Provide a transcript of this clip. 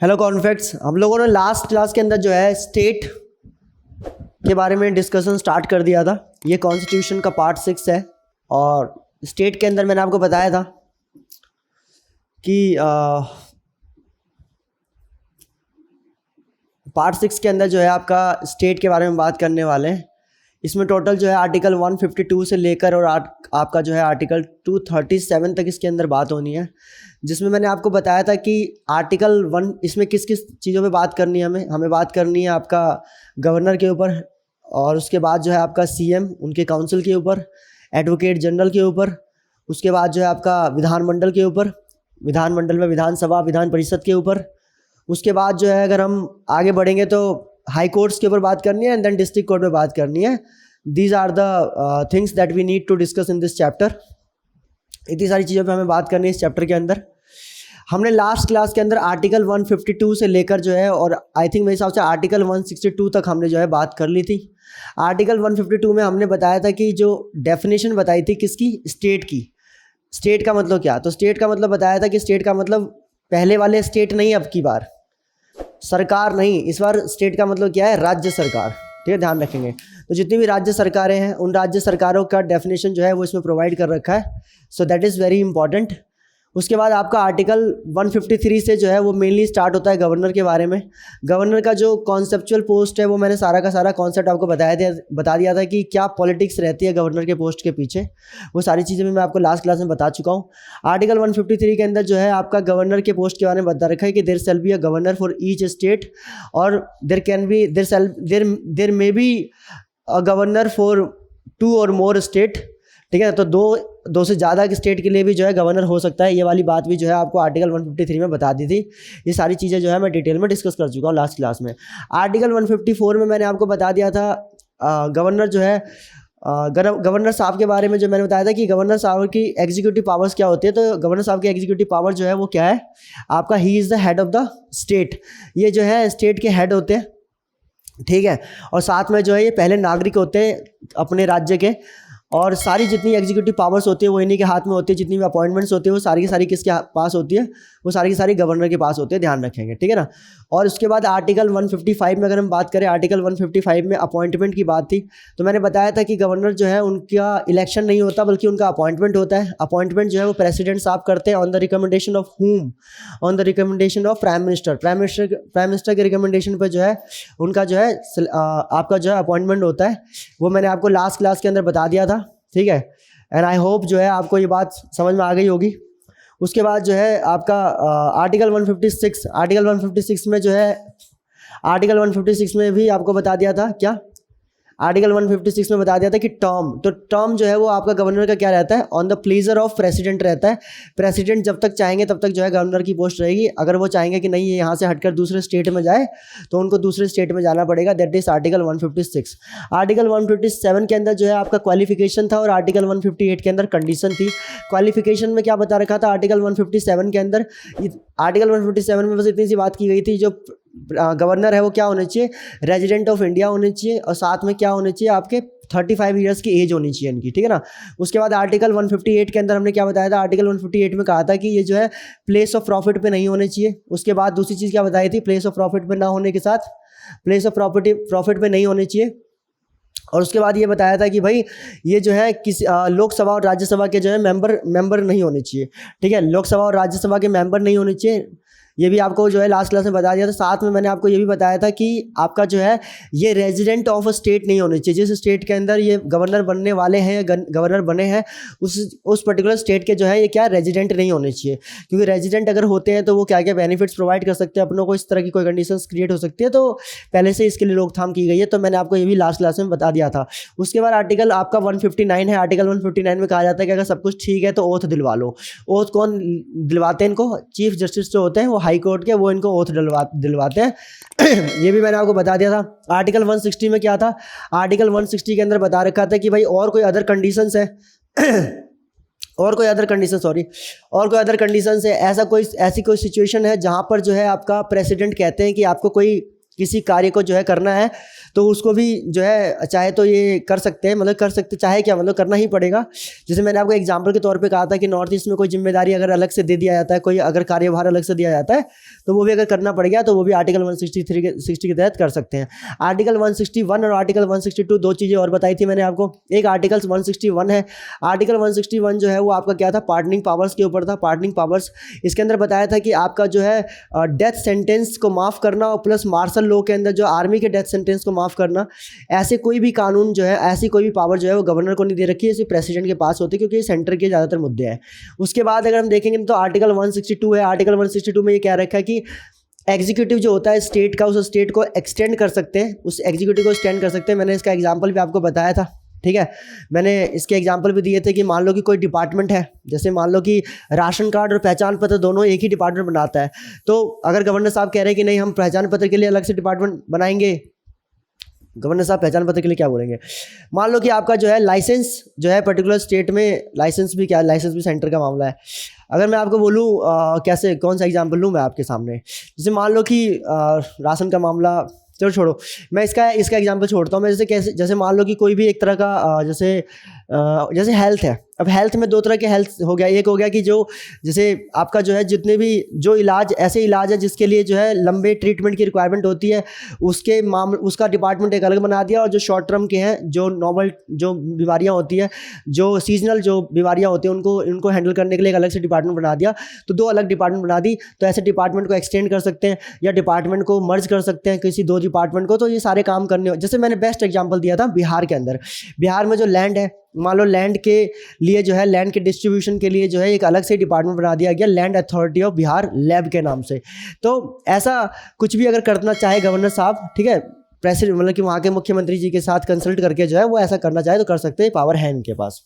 Hello कॉन्फेक्ट्स, हम लोगों ने लास्ट क्लास के अंदर जो है स्टेट के बारे में डिस्कशन स्टार्ट कर दिया था। ये कॉन्स्टिट्यूशन का पार्ट 6 है और स्टेट के अंदर मैंने आपको बताया था कि पार्ट 6 के अंदर जो है आपका स्टेट के बारे में बात करने वाले हैं। इसमें टोटल जो है आर्टिकल 152 से लेकर और आपका जो है आर्टिकल 237 तक इसके अंदर बात होनी है, जिसमें मैंने आपको बताया था कि आर्टिकल 1 इसमें किस किस चीज़ों पे बात करनी है। हमें बात करनी है आपका गवर्नर के ऊपर, और उसके बाद जो है आपका सीएम उनके काउंसिल के ऊपर, एडवोकेट जनरल के ऊपर, उसके बाद जो है आपका विधानमंडल के ऊपर, विधानमंडल में विधानसभा विधान परिषद के ऊपर, उसके बाद जो है अगर हम आगे बढ़ेंगे तो हाई कोर्ट्स के ऊपर बात करनी है एंड देन डिस्ट्रिक्ट कोर्ट पे बात करनी है। These are the things that we need to discuss in this chapter. इतनी सारी चीज़ों पे हमें बात करनी है इस चैप्टर के अंदर। हमने लास्ट क्लास के अंदर आर्टिकल 152 से लेकर जो है, और आई थिंक मेरे हिसाब से आर्टिकल 162 तक हमने जो है बात कर ली थी। आर्टिकल 152 में हमने बताया था कि जो डेफिनेशन बताई थी किसकी, स्टेट की। स्टेट का मतलब क्या, तो स्टेट का मतलब बताया था कि स्टेट का मतलब पहले वाले स्टेट नहीं, अब की बार सरकार नहीं, इस बार स्टेट का मतलब क्या है, राज्य सरकार। ठीक है, ध्यान रखेंगे। तो जितनी भी राज्य सरकारें हैं उन राज्य सरकारों का डेफिनेशन जो है वो इसमें प्रोवाइड कर रखा है। So that is very important. उसके बाद आपका आर्टिकल 153 से जो है वो मेनली स्टार्ट होता है गवर्नर के बारे में। गवर्नर का जो कॉन्सेप्चुअल पोस्ट है वो मैंने सारा का सारा कॉन्सेप्ट आपको बता दिया था कि क्या पॉलिटिक्स रहती है गवर्नर के पोस्ट के पीछे। वो सारी चीज़ें मैं आपको लास्ट क्लास में बता चुका हूँ। आर्टिकल 153 के अंदर जो है आपका गवर्नर के पोस्ट के बारे में बता रखा है कि there shall be a governor for each state, और there may be a governor for 2 और मोर स्टेट। ठीक है, तो दो से ज़्यादा के स्टेट के लिए भी जो है गवर्नर हो सकता है। ये वाली बात भी जो है आपको आर्टिकल 153 में बता दी थी। ये सारी चीज़ें जो है मैं डिटेल में डिस्कस कर चुका हूँ लास्ट क्लास में। आर्टिकल 154 में मैंने आपको बता दिया था गवर्नर जो है गवर्नर साहब के बारे में, जो मैंने बताया था कि गवर्नर साहब की एग्जीक्यूटिव पावर्स क्या होती है। तो गवर्नर साहब की एग्जीक्यूटिव पावर जो है वो क्या है आपका, he is the head of the state. ये जो है स्टेट के हेड होते हैं। ठीक है, और साथ में जो है ये पहले नागरिक होते हैं अपने राज्य के, और सारी जितनी एग्जीक्यूटिव पावर्स होती है वो इन्हीं के हाथ में होती है। जितनी भी अपॉइंटमेंट्स होती है वो सारी की सारी किसके पास होती है, वो सारी की सारी गवर्नर के पास होती है, ध्यान रखेंगे। ठीक है ना। और उसके बाद आर्टिकल 155 में अगर हम बात करें, आर्टिकल 155 में अपॉइंटमेंट की बात थी। तो मैंने बताया था कि गवर्नर जो है उनका इलेक्शन नहीं होता बल्कि उनका अपॉइंटमेंट होता है। अपॉइंटमेंट जो है वो प्रेसिडेंट साहब करते हैं ऑन द रिकमेंडेशन ऑफ हुम, on the recommendation of prime minister. Prime minister के रिकमेंडेशन पर जो है उनका जो है आपका जो है अपॉइंटमेंट होता है। वो मैंने आपको लास्ट क्लास के अंदर बता दिया था। ठीक है, एंड आई होप जो है आपको ये बात समझ में आ गई होगी। उसके बाद जो है आपका आर्टिकल 156 में जो है आर्टिकल 156 में भी आपको बता दिया था क्या, आर्टिकल 156 में बता दिया था कि टर्म, तो टर्म जो है वो आपका गवर्नर का क्या रहता है, on the pleaser of president रहता है। प्रेसिडेंट जब तक चाहेंगे तब तक जो है गवर्नर की पोस्ट रहेगी। अगर वो चाहेंगे कि नहीं ये यहाँ से हटकर दूसरे स्टेट में जाए तो उनको दूसरे स्टेट में जाना पड़ेगा। That is article 156। आर्टिकल 157 के अंदर जो है आपका क्वालिफिकेशन था और आर्टिकल 158 के अंदर कंडीशन थी। क्वालिफिकेशन में क्या बता रखा था आर्टिकल 157 के अंदर, आर्टिकल 157 में बस इतनी सी बात की गई थी, जो गवर्नर है वो क्या होने चाहिए, रेजिडेंट ऑफ इंडिया होने चाहिए, और साथ में क्या होने चाहिए आपके 35 ईयर्स की एज होनी चाहिए इनकी। ठीक है ना। उसके बाद आर्टिकल 158 के अंदर हमने क्या बताया था, आर्टिकल 158 में कहा था कि ये जो है प्लेस ऑफ प्रॉफिट पे नहीं होने चाहिए। उसके बाद दूसरी चीज़ क्या बताई थी, प्लेस ऑफ प्रॉफिट पे ना होने के साथ प्लेस ऑफ प्रॉफिट पे नहीं होने चाहिए। और उसके बाद ये बताया था कि भाई ये जो है किसी लोकसभा और राज्यसभा के जो है मेंबर नहीं होने चाहिए। ठीक है, लोकसभा और राज्यसभा के मेंबर नहीं होने चाहिए। ये भी आपको जो है लास्ट क्लास में बता दिया था। साथ में मैंने आपको ये भी बताया था कि आपका जो है ये रेजिडेंट ऑफ अ स्टेट नहीं होने चाहिए। जिस स्टेट के अंदर ये गवर्नर बनने वाले हैं, गवर्नर बने हैं, उस पर्टिकुलर स्टेट के जो है ये क्या रेजिडेंट नहीं होने चाहिए। क्योंकि रेजिडेंट अगर होते हैं तो वो क्या क्या बेनिफिट्स प्रोवाइड कर सकते हैं अपनों को, इस तरह की कोई कंडीशंस क्रिएट हो सकती है। तो पहले से इसके लिए रोकथाम की गई है। तो मैंने आपको ये भी लास्ट क्लास में बता दिया था। उसके बाद आर्टिकल आपका 159 है। आर्टिकल 159 में कहा जाता है कि अगर सब कुछ ठीक है तो ओथ दिलवा लो। ओथ कौन दिलवाते हैं इनको, चीफ जस्टिस जो होते हैं वो हाई कोर्ट के, वो इनको ओथ दिलवाते हैं। ये भी मैंने आपको बता दिया था। आर्टिकल 160 में क्या था, आर्टिकल 160 के अंदर बता रखा था कि भाई और कोई अदर कंडीशंस है और कोई अदर कंडीशंस है, ऐसी कोई सिचुएशन है जहां पर जो है आपका प्रेसिडेंट कहते हैं कि आपको कोई किसी कार्य को जो है करना है तो उसको भी जो है चाहे तो ये कर सकते हैं, मतलब कर सकते, चाहे क्या मतलब करना ही पड़ेगा। जैसे मैंने आपको एग्जांपल के तौर पे कहा था कि नॉर्थ ईस्ट में कोई जिम्मेदारी अगर अलग से दे दिया जाता है, कोई अगर कार्यभार अलग से दिया जाता है तो वो भी अगर करना पड़ गया तो वो भी आर्टिकल 160 के तहत कर सकते हैं। आर्टिकल 161 और आर्टिकल 162 दो चीज़ें और बताई थी मैंने आपको। एक आर्टिकल 161 है, आर्टिकल 161 जो है वो आपका क्या था, पार्डनिंग पावर्स के ऊपर था। पार्डनिंग पावर्स इसके अंदर बताया था कि आपका जो है डेथ सेंटेंस को माफ़ करना और प्लस मार्शल लॉ के अंदर जो आर्मी के डेथ सेंटेंस को माफ़ करना, ऐसे कोई भी कानून जो है, ऐसी कोई भी पावर जो है वो गवर्नर को नहीं दे रखी है, सिर्फ प्रेसिडेंट के पास होती है, क्योंकि ये सेंटर के ज़्यादातर मुद्दे हैं। उसके बाद अगर हम देखेंगे तो आर्टिकल 162 है। आर्टिकल 162 में ये कह रखा है कि एग्जीक्यूटिव जो होता है स्टेट का, उस स्टेट को एक्सटेंड कर सकते हैं, उस एग्जीक्यूटिव को एक्सटेंड कर सकते हैं। मैंने इसका एग्जांपल भी आपको बताया था, ठीक है। मैंने इसके एग्जांपल भी दिए थे कि मान लो कि कोई डिपार्टमेंट है, जैसे मान लो कि राशन कार्ड और पहचान पत्र दोनों एक ही डिपार्टमेंट बनाता है, तो अगर गवर्नर साहब कह रहे हैं कि नहीं हम पहचान पत्र के लिए अलग से डिपार्टमेंट बनाएंगे, गवर्नर साहब पहचान पत्र के लिए क्या बोलेंगे, मान लो कि आपका जो है लाइसेंस जो है पर्टिकुलर स्टेट में, लाइसेंस भी क्या, लाइसेंस भी सेंटर का मामला है। अगर मैं आपको बोलूँ कैसे, कौन सा एग्जांपल लूँ मैं आपके सामने, जैसे मान लो कि राशन का मामला, चलो छोड़ो, मैं इसका एग्जांपल छोड़ता हूँ। मैं जैसे मान लो कि कोई भी एक तरह का जैसे हेल्थ है। अब हेल्थ में दो तरह के हेल्थ हो गया। एक हो गया कि जो जैसे आपका जो है जितने भी जो इलाज, ऐसे इलाज है जिसके लिए जो है लंबे ट्रीटमेंट की रिक्वायरमेंट होती है, उसके मामले उसका डिपार्टमेंट एक अलग बना दिया। और जो शॉर्ट टर्म के हैं, जो नॉर्मल जो बीमारियां होती है, जो सीजनल जो बीमारियां होती हैं, उनको हैंडल करने के लिए एक अलग से डिपार्टमेंट बना दिया। तो दो अलग डिपार्टमेंट बना दी। तो ऐसे डिपार्टमेंट को एक्सटेंड कर सकते हैं या डिपार्टमेंट को मर्ज कर सकते हैं किसी दो डिपार्टमेंट को। तो ये सारे काम करने हो, जैसे मैंने बेस्ट एग्जाम्पल दिया था बिहार के अंदर। बिहार में जो लैंड है, मान लो लैंड के लिए जो है, लैंड के डिस्ट्रीब्यूशन के लिए जो है एक अलग से डिपार्टमेंट बना दिया गया, land authority of Bihar, lab के नाम से। तो ऐसा कुछ भी अगर करना चाहे गवर्नर साहब, ठीक है, प्रेसिडेंट मतलब कि वहाँ के मुख्यमंत्री जी के साथ कंसल्ट करके जो है वो ऐसा करना चाहे तो कर सकते हैं, पावर है इनके पास।